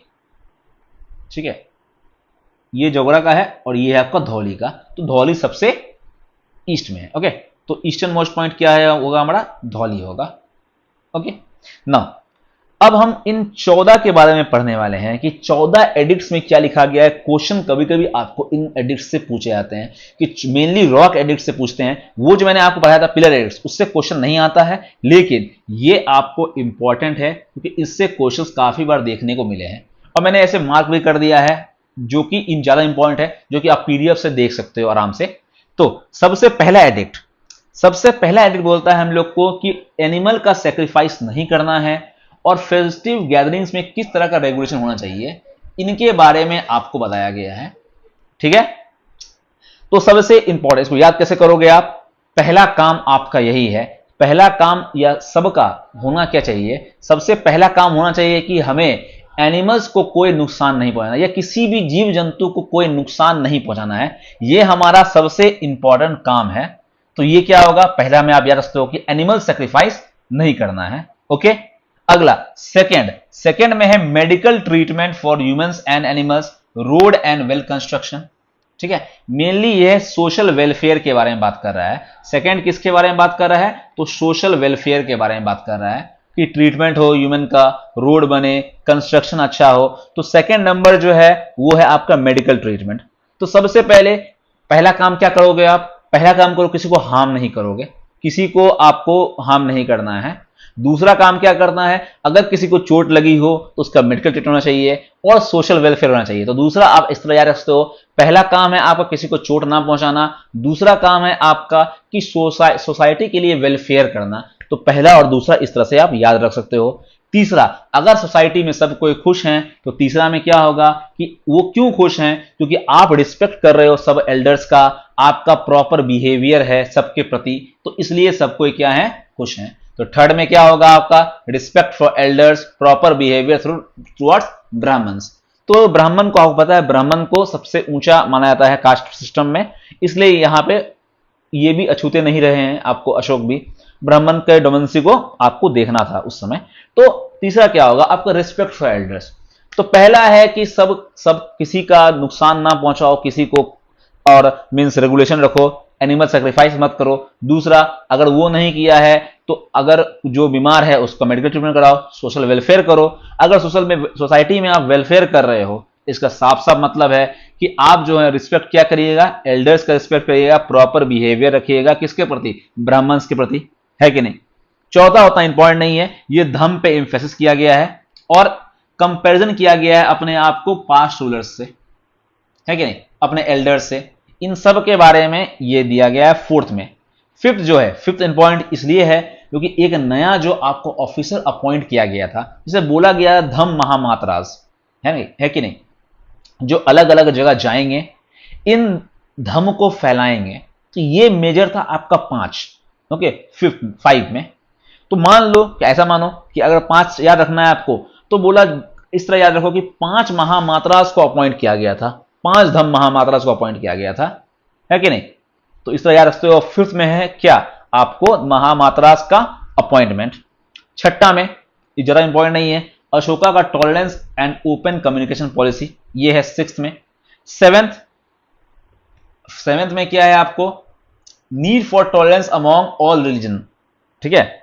S1: ठीक है ये जोगरा का है और ये है आपका धौली का, तो धौली सबसे ईस्ट में है। ओके, तो ईस्टर्न मोस्ट पॉइंट क्या है, होगा हमारा धौली होगा। ओके ना, अब हम इन 14 के बारे में पढ़ने वाले हैं कि 14 एडिक्ट्स में क्या लिखा गया है। क्वेश्चन कभी कभी आपको इन एडिक्ट्स से पूछे जाते हैं, कि मेनली रॉक एडिक्ट से पूछते हैं। वो जो मैंने आपको पढ़ाया था पिलर एडिक्ट्स, उससे क्वेश्चन नहीं आता है, लेकिन ये आपको इंपॉर्टेंट है क्योंकि इससे क्वेश्चन काफी बार देखने को मिले हैं। और मैंने ऐसे मार्क भी कर दिया है जो कि इन ज्यादा इंपॉर्टेंट है, जो कि आप पीडीएफ से देख सकते हो आराम से। तो सबसे पहला एडिक्ट बोलता है हम लोग को कि एनिमल का सेक्रीफाइस नहीं करना है और फेस्टिव गैदरिंग्स में किस तरह का रेगुलेशन होना चाहिए, इनके बारे में आपको बताया गया है। ठीक है, तो सबसे इंपॉर्टेंट, इसको याद कैसे करोगे आप, पहला काम आपका यही है। पहला काम या सबका होना क्या चाहिए, सबसे पहला काम होना चाहिए कि हमें एनिमल्स को कोई नुकसान नहीं पहुंचाना, या किसी भी जीव जंतु को कोई नुकसान नहीं पहुंचाना है। यह हमारा सबसे इंपॉर्टेंट काम है। तो ये क्या होगा, पहला में आप याद रखते हो कि एनिमल सेक्रीफाइस नहीं करना है। ओके, अगला सेकंड में है medical treatment for humans and animals, road and well construction. ठीक है, मेनली यह सोशल वेलफेयर के बारे में बात कर रहा है। सेकंड किसके बारे में बात कर रहा है, तो सोशल वेलफेयर के बारे में बात कर रहा है कि ट्रीटमेंट हो ह्यूमन का, रोड बने, कंस्ट्रक्शन अच्छा हो। तो सेकंड नंबर जो है वो है आपका मेडिकल ट्रीटमेंट। तो सबसे पहले पहला काम क्या करोगे आप, पहला काम करो किसी को हार्म नहीं करोगे, किसी को आपको हार्म नहीं करना है। दूसरा काम क्या करना है, अगर किसी को चोट लगी हो तो उसका मेडिकल ट्रीटमेंट होना चाहिए और सोशल वेलफेयर होना चाहिए। तो दूसरा आप इस तरह याद रखते हो, पहला काम है आपका किसी को चोट ना पहुंचाना, दूसरा काम है आपका कि सोसाइटी के लिए वेलफेयर करना। तो पहला और दूसरा इस तरह से आप याद रख सकते हो। तीसरा, अगर सोसाइटी में सब कोई खुश हैं तो तीसरा में क्या होगा कि वो क्यों खुश हैं, क्योंकि आप रिस्पेक्ट कर रहे हो सब एल्डर्स का, आपका प्रॉपर बिहेवियर है सबके प्रति, तो इसलिए सब कोई क्या है, खुश हैं। तो थर्ड में क्या होगा आपका, respect for elders, proper behaviour towards Brahmins. तो ब्राह्मण को आपको पता है, ब्राह्मण को सबसे ऊंचा माना जाता है कास्ट सिस्टम में, इसलिए यहां पे ये भी अछूते नहीं रहे हैं आपको, अशोक भी ब्राह्मण के डोमेंसी को आपको देखना था उस समय। तो तीसरा क्या होगा आपका, रिस्पेक्ट फॉर एल्डर्स। तो पहला है कि सब किसी का नुकसान ना पहुंचाओ किसी को, और मींस रेगुलेशन रखो, एनिमल सेक्रीफाइस मत करो। दूसरा, अगर वो नहीं किया है तो अगर जो बीमार है उसका मेडिकल ट्रीटमेंट कराओ, सोशल वेलफेयर करो। अगर सोसाइटी में आप वेलफेयर कर रहे हो, इसका साफ साफ मतलब है कि आप जो है रिस्पेक्ट क्या करिएगा, एल्डर्स का रिस्पेक्ट करिएगा, प्रॉपर बिहेवियर रखिएगा, किसके प्रति, ब्राह्मण्स के प्रति, है कि नहीं। चौथा होता इंपॉर्टेंट नहीं है, ये धम्म पे एम्फेसिस किया गया है और कंपैरिजन किया गया है अपने आप को पास्ट रूलर्स से, है कि नहीं, अपने एल्डर्स से। इन सब के बारे में ये दिया गया है फोर्थ में। फिफ्थ जो है, फिफ्थ इंपॉर्टेंट इसलिए है क्योंकि एक नया जो आपको ऑफिसर अपॉइंट किया गया था, जिसे बोला गया धम्म महामातराज, है कि नहीं, जो अलग अलग जगह जाएंगे, इन धम्म को फैलाएंगे। तो ये मेजर था आपका 5, ओके, फिफ्थ 5 में। तो मान लो कि ऐसा मानो कि अगर 5 याद रखना है आपको, तो बोला इस तरह याद रखो कि 5 महामात्रास को अपॉइंट किया गया था, 5 धम महामात्रास को अपॉइंट किया गया था, है कि नहीं? तो इस तरह याद रखते हो। फिफ्थ में है क्या, आपको महामात्रास का अपॉइंटमेंट। छठा में, ये जरा इंपॉर्टेंट नहीं है, अशोका का tolerance and open communication policy, ये है सिक्स्थ में। सेवेंथ में क्या है आपको, need for tolerance among all religion, ठीक है,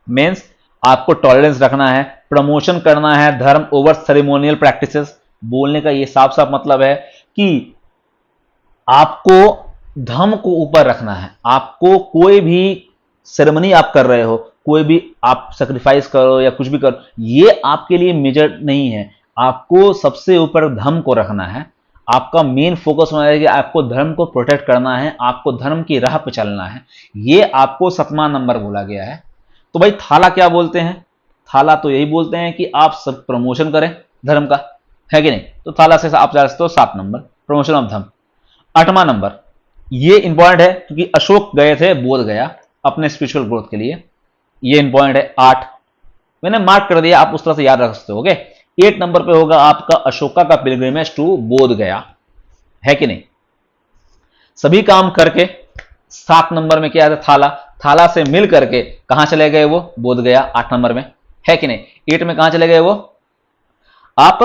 S1: मीन्स आपको टॉलरेंस रखना है, प्रमोशन करना है धर्म ओवर सेरेमोनियल प्रैक्टिसेस। बोलने का ये साफ साफ मतलब है कि आपको धर्म को ऊपर रखना है। आपको कोई भी सेरेमनी आप कर रहे हो, कोई भी आप सेक्रीफाइस करो या कुछ भी करो, ये आपके लिए मेजर नहीं है। आपको सबसे ऊपर धर्म को रखना है। आपका मेन फोकस होना है कि आपको धर्म को प्रोटेक्ट करना है, आपको धर्म की राह पर चलना है। ये आपको 7वां नंबर बोला गया है। तो भाई थाला क्या बोलते हैं, थाला तो यही बोलते हैं कि आप सब प्रमोशन करें धर्म का, है कि नहीं? तो थाला से आप जा सकते हो 7 नंबर, प्रमोशन ऑफ धर्म। 8वां नंबर, ये इंपॉर्टेंट है क्योंकि अशोक गए थे बोध गया अपने स्पिरिचुअल ग्रोथ के लिए, ये इंपॉर्टेंट है। 8 मैंने मार्क कर दिया, आप उस तरह से याद रख सकते हो। ओके, 8 नंबर पे होगा आपका अशोका का पिलग्रिमेज टू बोध गया, है कि नहीं? सभी काम करके 7 नंबर में क्या है, थाला, थाला से मिल करके कहां चले गए वो, बोध गया 8 नंबर में, है कि नहीं? 8 में कहां चले गए वो, आप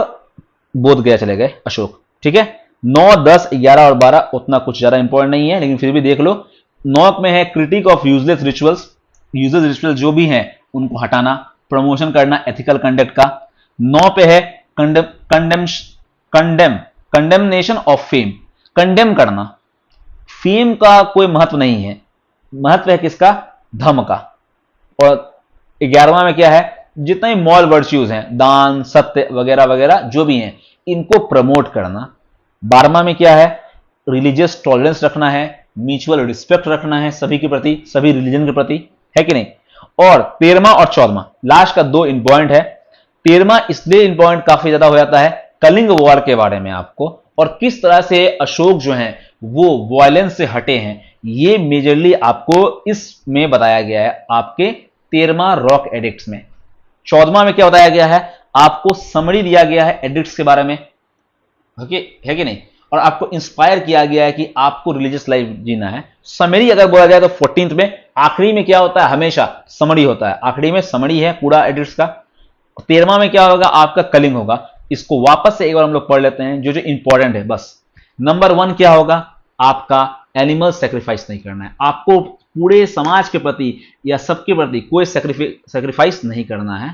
S1: बोध गया चले गए अशोक, ठीक है। 9, 10, 11 और 12 उतना कुछ ज्यादा इंपॉर्टेंट नहीं है, लेकिन फिर भी देख लो। 9 में है critic of useless rituals, useless ritual जो भी हैं उनको हटाना, प्रमोशन करना एथिकल कंडक्ट का। 9 पे है कंडेमनेशन ऑफ फेम, कंडेम करना। फेम का कोई महत्व नहीं है, महत्व है किसका, धर्म का। और 11वां में क्या है, जितने मॉरल वर्च्यूज हैं, दान, सत्य वगैरह वगैरह जो भी हैं, इनको प्रमोट करना। 12वां में क्या है, रिलीजियस टॉलरेंस रखना है, म्यूचुअल रिस्पेक्ट रखना है सभी के प्रति, सभी रिलीजन के प्रति, है कि नहीं? और 13वां और 14वां लास्ट का 2 इंपॉर्टेंट है। 13वां इसलिए इंपॉर्टेंट काफी ज्यादा हो जाता है कलिंग वॉर के बारे में आपको, और किस तरह से अशोक जो हैं वो वायलेंस से हटे हैं, ये मेजरली आपको इसमें बताया गया है आपके 13वां रॉक एडिक्ट्स में। 14वां में क्या बताया गया है, आपको समरी दिया गया है एडिक्ट्स के बारे में, है कि नहीं? और आपको इंस्पायर किया गया है कि आपको रिलीजियस लाइफ जीना है। समरी अगर बोला जाए तो 14th में, आखिरी में क्या होता है, हमेशा समरी होता है, आखिरी में समरी है पूरा एडिक्ट्स का। 13वां में क्या होगा, आपका कलिंग होगा। इसको वापस से एक बार हम लोग पढ़ लेते हैं जो जो इंपॉर्टेंट है बस। नंबर 1 क्या होगा, आपका एनिमल सेक्रीफाइस नहीं करना है, आपको पूरे समाज के प्रति या सबके प्रति कोई सेक्रीफाइस नहीं करना है,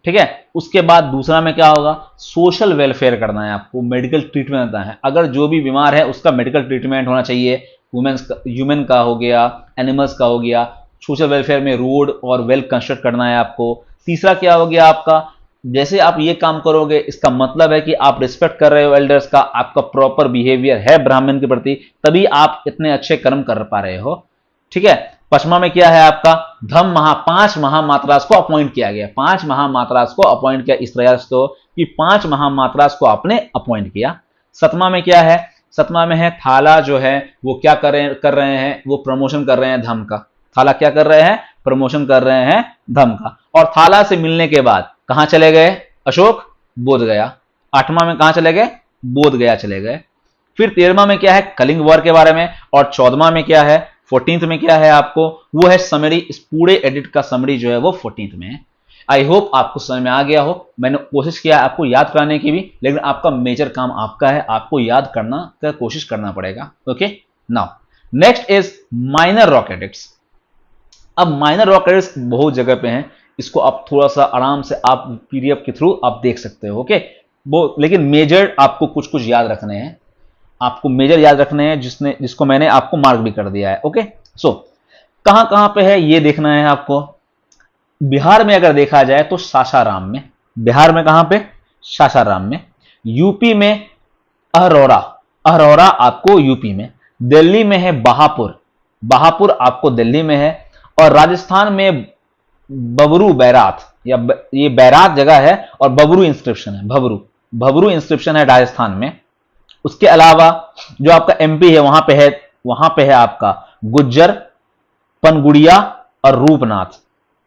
S1: ठीक है। उसके बाद दूसरा में क्या होगा, सोशल वेलफेयर करना है, आपको मेडिकल ट्रीटमेंट देना है। अगर जो भी बीमार है उसका मेडिकल ट्रीटमेंट होना चाहिए, ह्यूमन का हो गया, एनिमल्स का हो गया। सोशल वेलफेयर में रोड और वेल कंस्ट्रक्ट करना है आपको। तीसरा क्या हो गया आपका, जैसे आप ये काम करोगे इसका मतलब है कि आप रिस्पेक्ट कर रहे हो एल्डर्स का, आपका प्रॉपर बिहेवियर है ब्राह्मण के प्रति, तभी आप इतने अच्छे कर्म कर पा रहे हो, ठीक है। 5वां में क्या है आपका, 5 महामात्रास को अपॉइंट किया गया, 5 महामात्रास को अपॉइंट किया, इस तरह से कि 5 महामात्रास को आपने अपॉइंट किया। 7वां में क्या है, 7वां में है थाला जो है वो क्या कर रहे हैं, वो प्रमोशन कर रहे हैं धर्म का। थाला क्या कर रहे हैं, प्रमोशन कर रहे हैं धर्म का। और थाला से मिलने के बाद कहां चले गए, अशोक बोध गया। 8वां में कहां चले गए, बोध गया चले गए। फिर 13वां में क्या है, कलिंग वॉर के बारे में। और 14वां में क्या है, 14th में क्या है आपको, वो है समरी। इस पूरे एडिट का समरी जो है वो 14th में है। आई होप आपको समझ में आ गया हो। मैंने कोशिश किया आपको याद कराने की भी, लेकिन आपका मेजर काम आपका है, आपको याद करना का कोशिश करना पड़ेगा। Okay, now next is minor rock edicts. अब माइनर रॉक एडिक्ट्स बहुत जगह पे हैं, इसको आप थोड़ा सा आराम से आप पीडीएफ के थ्रू आप देख सकते हो। ओके, वो लेकिन मेजर आपको कुछ कुछ याद रखने हैं, आपको मेजर याद रखने हैं जिसको मैंने आपको मार्क भी कर दिया है। ओके, सो कहां कहां पे है ये देखना है आपको। बिहार में अगर देखा जाए तो सासाराम में, बिहार में कहां पे, सासाराम में। यूपी में अहरौरा, अहरौरा आपको यूपी में। दिल्ली में है बहापुर, बहापुर आपको दिल्ली में है। और राजस्थान में बबरू बैरात, या ये बैरात जगह है और बबरू इंस्क्रिप्शन है, भबरू, भबरू इंस्क्रिप्शन है राजस्थान में। उसके अलावा जो आपका एमपी है वहां पे है आपका गुज्जर पनगुड़िया और रूपनाथ,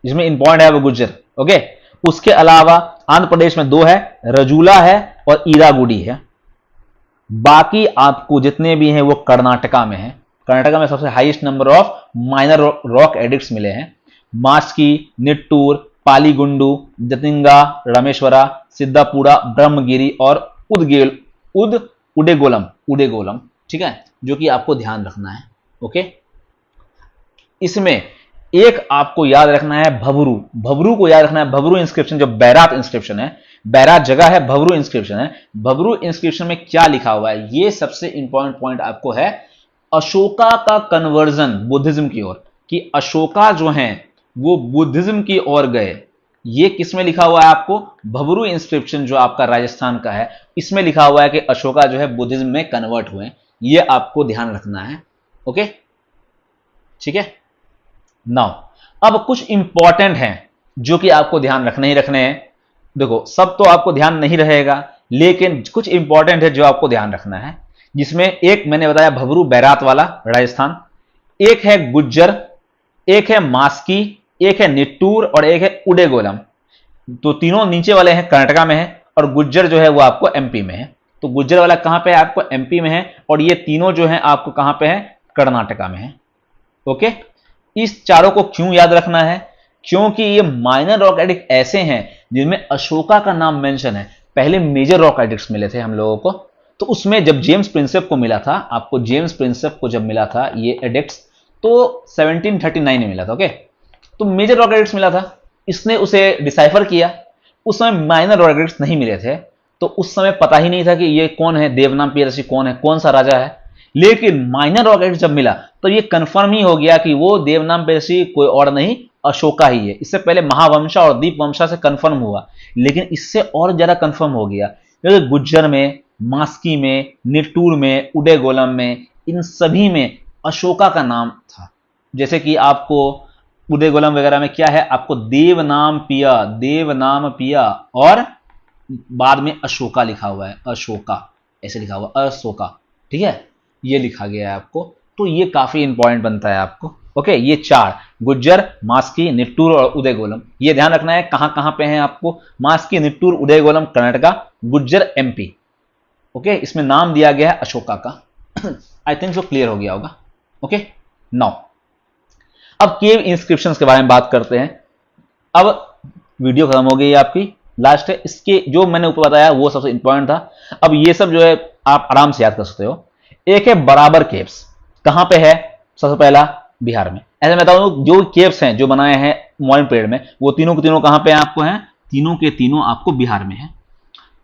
S1: जिसमें इंपॉर्टेंट है वो गुज्जर। ओके, उसके अलावा आंध्र प्रदेश में 2 है, रजूला है और ईरागुडी है। बाकी आपको जितने भी हैं वो कर्नाटका में है। कर्नाटका में सबसे highest number of minor rock addicts मिले हैं। मास्की, निट्टूर, पालीगुंडू, जतिंगा, रामेश्वरा, सिद्धापुरा, ब्रह्मगिरी और उडेगोलम, ठीक है, जो कि आपको ध्यान रखना है। ओके, इसमें एक आपको याद रखना है भबरू, भबरू को याद रखना है। भबरू इंस्क्रिप्शन जो बैरात इंस्क्रिप्शन है, बैरात जगह है, भबरू इंस्क्रिप्शन है। भबरू इंस्क्रिप्शन में क्या लिखा हुआ है, ये सबसे इंपॉर्टेंट पॉइंट आपको है। अशोका का कन्वर्जन बुद्धिज्म की ओर, कि अशोका जो हैं वो बुद्धिज्म की ओर गए, ये किसमें लिखा हुआ है आपको, भबरू इंस्क्रिप्शन जो आपका राजस्थान का है, इसमें लिखा हुआ है कि अशोका जो है बुद्धिज्म में कन्वर्ट हुए। ये आपको ध्यान रखना है। ओके, ठीक है। नाउ अब कुछ इंपॉर्टेंट हैं जो कि आपको ध्यान रखने ही रखने हैं। देखो, सब तो आपको ध्यान नहीं रहेगा, लेकिन कुछ इंपॉर्टेंट है जो आपको ध्यान रखना है, जिसमें एक मैंने बताया भबरू बैरात वाला राजस्थान, एक है गुज्जर, एक है मास्की, एक है निट्टूर और एक है उडेगोलम। तो तीनों नीचे वाले हैं कर्नाटका में है और गुज्जर जो है वो आपको एमपी में है। तो गुज्जर वाला कहां पे है, आपको एमपी में है, और ये तीनों जो है आपको कहां पे है, कर्नाटका में है। ओके, इस चारों को क्यों याद रखना है, क्योंकि ये माइनर रॉक एडिक्ट ऐसे हैं जिनमें अशोका का नाम मेंशन है। पहले मेजर रॉक एडिक्ट्स मिले थे हम लोगों को, तो उसमें जब जेम्स प्रिंसेप को मिला था, आपको जेम्स प्रिंसेप को जब मिला था ये एडिक्ट्स, तो 1739 में मिला था। ओके, तो मेजर रॉक एडिक्ट्स मिला था, इसने उसे डिसाइफर किया। उस समय माइनर रॉक एडिक्ट्स नहीं मिले थे, तो उस समय पता ही नहीं था कि ये कौन है, देवनाम पियदर्शी कौन है, कौन सा राजा है। लेकिन माइनर रॉक एडिक्ट्स जब मिला तो ये कंफर्म ही हो गया कि वो देवनाम पियदर्शी कोई और नहीं, अशोका ही है। इससे पहले महावंशा और दीपवंशा से कंफर्म हुआ, लेकिन इससे और ज्यादा कंफर्म हो गया क्योंकि गुज्जर में, मास्की में, निट्टूर में, उडेगोलम में, इन सभी में अशोका का नाम था। जैसे कि आपको उदेगोलम वगैरह में क्या है, आपको देवनाम पिया और बाद में अशोका लिखा हुआ है, अशोका ऐसे लिखा हुआ, अशोका, ठीक है, ये लिखा गया है आपको। तो ये काफी इंपॉर्टेंट बनता है आपको। ओके, ये 4 गुज्जर, मास्की, निट्टूर और उदेगोलम, ये ध्यान रखना है कहां कहां पे हैं आपको। मास्की, निट्टूर, उदेगोलम कर्नाटका, गुज्जर एमपी। ओके, इसमें नाम दिया गया है अशोका का। आई थिंक सो क्लियर हो गया होगा। ओके, नाउ अब केव इंस्क्रिप्शंस के बारे में बात करते हैं। अब वीडियो खत्म हो गई है आपकी, लास्ट है। इसके जो मैंने ऊपर बताया वो सबसे इंपॉर्टेंट था। अब ये सब जो है आप आराम से याद कर सकते हो। एक है बराबर केव्स, कहां पे है, सबसे पहला बिहार में। ऐसे मैं बताऊं, जो केव्स हैं जो बनाए हैं मॉडर्न पीरियड में, वो तीनों के तीनों कहां पे हैं आपको, हैं तीनों के तीनों आपको बिहार में है।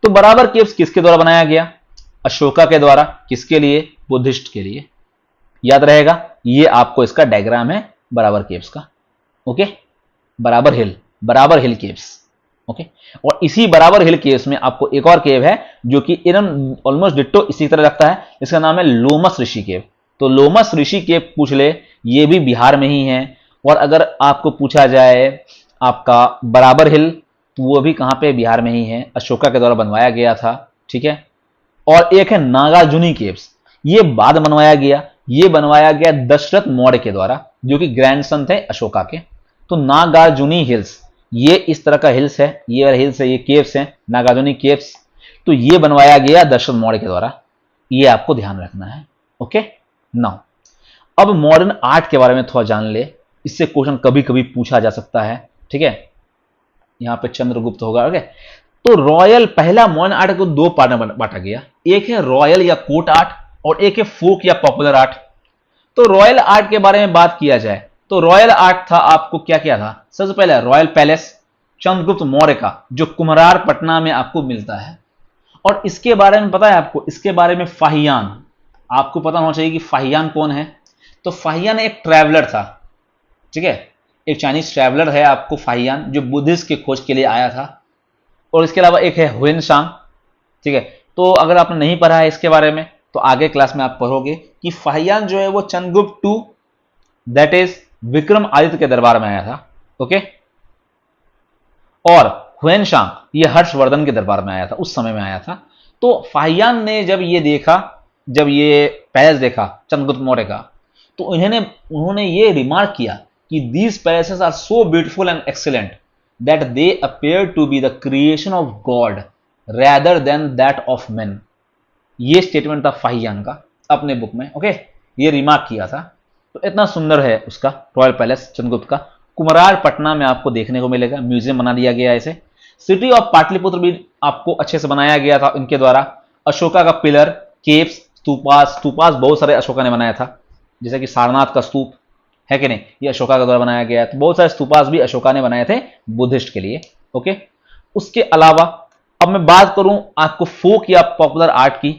S1: तो बराबर केव्स किसके द्वारा बनाया गया, अशोका के द्वारा। किसके लिए, बुद्धिस्ट के लिए। याद रहेगा, ये आपको इसका डायग्राम है बराबर केव्स का। ओके, बराबर हिल केव्स। ओके, और इसी बराबर हिल केव्स में आपको एक और केव है जो कि एकदम ऑलमोस्ट डिट्टो इसी तरह लगता है, इसका नाम है लोमस ऋषि केव। तो लोमस ऋषि केव पूछ ले, ये भी बिहार में ही है। और अगर आपको पूछा जाए आपका बराबर हिल, तो वो भी कहां पे, बिहार में ही है, अशोका के द्वारा बनवाया गया था, ठीक है। और एक है नागार्जुनी केव्स, ये बाद बनवाया गया, ये बनवाया गया दशरथ मौर्य के द्वारा, जो कि ग्रैंडसन थे अशोका के। तो नागार्जुनी हिल्स, ये इस तरह का हिल्स है, ये वाला हिल्स है, ये केव्स है नागार्जुनी केव्स। तो ये बनवाया गया दशरथ मौर्य के द्वारा, ये आपको ध्यान रखना है। ओके, नाउ अब मॉडर्न आर्ट के बारे में थोड़ा जान ले, इससे क्वेश्चन कभी कभी पूछा जा सकता है, ठीक है। यहां पे चंद्रगुप्त होगा। ओके, तो रॉयल, पहला मॉडर्न आर्ट को 2 पार्ट में बांटा गया, एक है रॉयल या कोर्ट आर्ट और एक है फोक या पॉपुलर आर्ट। तो रॉयल आर्ट के बारे में बात किया जाए तो रॉयल आर्ट था, आपको क्या क्या था, सबसे पहले रॉयल पैलेस चंद्रगुप्त मौर्य का, जो कुम्हरार पटना में आपको मिलता है। और इसके बारे में पता है आपको, इसके बारे में फाहियान, आपको पता होना चाहिए कि फाहियान कौन है। तो फाहियान एक ट्रैवलर था, ठीक है, एक चाइनीज ट्रैवलर है आपको फाहियान, जो बुद्धिस्ट की खोज के लिए आया था। और इसके अलावा एक है हुएन सांग, ठीक है। तो अगर आपने नहीं पढ़ा है इसके बारे में तो आगे क्लास में आप पढ़ोगे कि फाहियान जो है वो Chandragupta two, that is Vikramaditya के दरबार में आया था। ओके, और हुएन सांग ये हर्षवर्धन के दरबार में आया था, उस समय में आया था। तो फाहियान ने जब ये देखा, जब ये पैलेस देखा चंद्रगुप्त मौर्य का, तो उन्होंने ये रिमार्क किया कि these palaces are so beautiful and excellent that they appear to be the creation of God rather than that of man. ये स्टेटमेंट था फाहियान का अपने बुक में। ओके, ये रिमार्क किया था। तो इतना सुंदर है उसका रॉयल पैलेस चंद्रगुप्त का। कुमरार पटना में आपको देखने को मिलेगा, म्यूजियम बना दिया गया है इसे। सिटी ऑफ पाटलिपुत्र भी आपको अच्छे से बनाया गया था इनके द्वारा। अशोका का पिलर, केव्स, स्तूपास बहुत सारे अशोका ने बनाया था, जैसे कि सारनाथ का स्तूप है कि नहीं, ये अशोका के द्वारा बनाया गया है। तो बहुत सारे स्तूपास भी अशोका ने बनाए थे बुद्धिस्ट के लिए। ओके, उसके अलावा अब मैं बात करूं आपको फोक या पॉपुलर आर्ट की,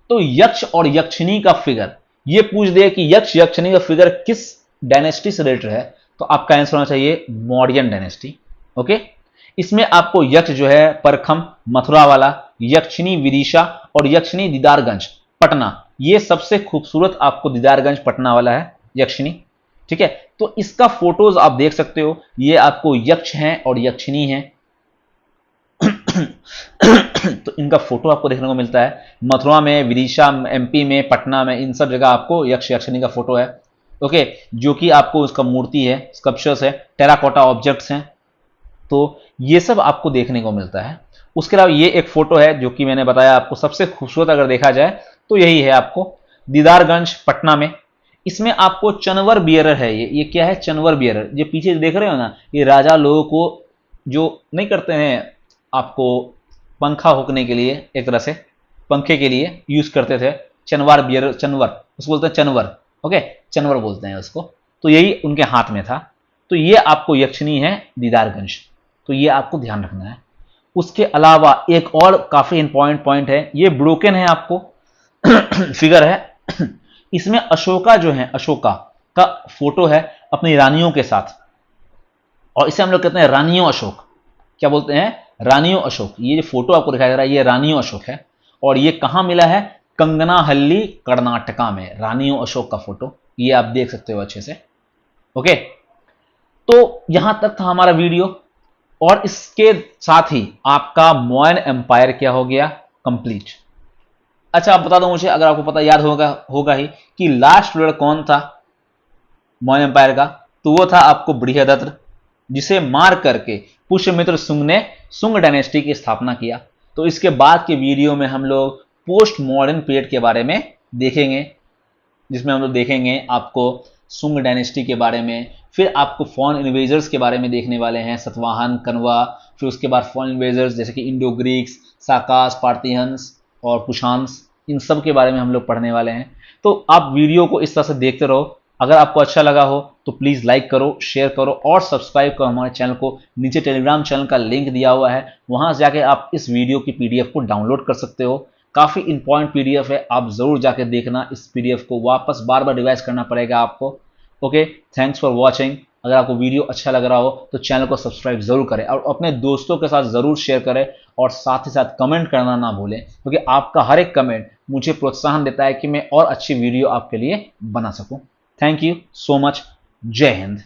S1: तो यक्ष और यक्षिणी का फिगर, ये पूछ दे कि यक्ष यक्षिणी का फिगर किस डायनेस्टी से रिलेटेड है, तो आपका आंसर होना चाहिए मौर्यन डायनेस्टी। ओके, इसमें आपको यक्ष जो है परखम मथुरा वाला, यक्षिणी विदिशा और यक्षिणी दीदारगंज पटना, ये सबसे खूबसूरत आपको दीदारगंज पटना वाला है यक्षिणी। ठीक है, तो इसका फोटोज आप देख सकते हो, ये आपको यक्ष हैं और यक्षिणी हैं। तो इनका फोटो आपको देखने को मिलता है मथुरा में, विदिशा एमपी में, पटना में, इन सब जगह आपको यक्ष यक्षिणी का फोटो है। ओके, जो कि आपको उसका मूर्ति है, स्कल्पचर्स है, टेराकोटा ऑब्जेक्ट्स हैं, तो ये सब आपको देखने को मिलता है। उसके अलावा ये एक फोटो है जो कि मैंने बताया आपको सबसे खूबसूरत अगर देखा जाए तो यही है आपको दीदारगंज पटना में। इसमें आपको चनवर बियरर है, ये क्या है चनवर बियरर, ये पीछे देख रहे हो ना, ये राजा लोगों को जो नहीं करते हैं आपको पंखा होकने के लिए, एक तरह से पंखे के लिए यूज करते थे, चनवार बियरर, चनवर उसको बोलते हैं चनवर। ओके, चनवर बोलते हैं उसको। तो यही उनके हाथ में था। तो ये आपको यक्षिणी है दीदारगंज, तो ये आपको ध्यान रखना है। उसके अलावा एक और काफी इंपॉर्टेंट पॉइंट है, ये ब्रोकन है आपको फिगर है। इसमें अशोका जो है, अशोका का फोटो है अपनी रानियों के साथ, और इसे हम लोग कहते हैं रानियों अशोक। क्या बोलते हैं? रानियों अशोक। ये जो फोटो आपको दिखाई दे रहा है ये रानियों अशोक है, और ये कहां मिला है? कंगनाहल्ली कर्नाटका में, रानियों अशोक का फोटो, ये आप देख सकते हो अच्छे से। ओके, तो यहां तक था हमारा वीडियो, और इसके साथ ही आपका मौर्यन एम्पायर क्या हो गया? कंप्लीट। अच्छा, आप बता दो मुझे, अगर आपको पता याद होगा ही कि लास्ट रूलर कौन था मौर्यन एम्पायर का, तो वो था आपको बृहदत्त, जिसे मार करके पुष्यमित्र सुंग ने सुंग डायनेस्टी की स्थापना किया। तो इसके बाद के वीडियो में हम लोग पोस्ट मॉडर्न पीरियड के बारे में देखेंगे, जिसमें हम लोग देखेंगे आपको सुंग डायनेस्टी के बारे में, फिर आपको फॉरेन इन्वेजर्स के बारे में देखने वाले हैं, सतवाहन, कनवा, फिर उसके बाद फॉरेन इन्वेजर्स जैसे कि इंडो ग्रीक्स, साकास, पार्थियंस और कुशान्स, इन सब के बारे में हम लोग पढ़ने वाले हैं। तो आप वीडियो को इस तरह से देखते रहो। अगर आपको अच्छा लगा हो तो प्लीज़ लाइक करो, शेयर करो और सब्सक्राइब करो हमारे चैनल को। नीचे टेलीग्राम चैनल का लिंक दिया हुआ है, वहां से जाके आप इस वीडियो की पीडीएफ को डाउनलोड कर सकते हो। काफ़ी इंपॉर्टेंट पीडीएफ है, आप ज़रूर जाके देखना। इस पीडीएफ को वापस बार बार रिवाइज करना पड़ेगा आपको। Okay, thanks for watching. अगर आपको वीडियो अच्छा लग रहा हो तो चैनल को सब्सक्राइब जरूर करें और अपने दोस्तों के साथ ज़रूर शेयर करें, और साथ ही साथ कमेंट करना ना भूलें, क्योंकि आपका हर एक कमेंट मुझे प्रोत्साहन देता है कि मैं और अच्छी वीडियो आपके लिए बना सकूं। Thank you so much. जय हिंद।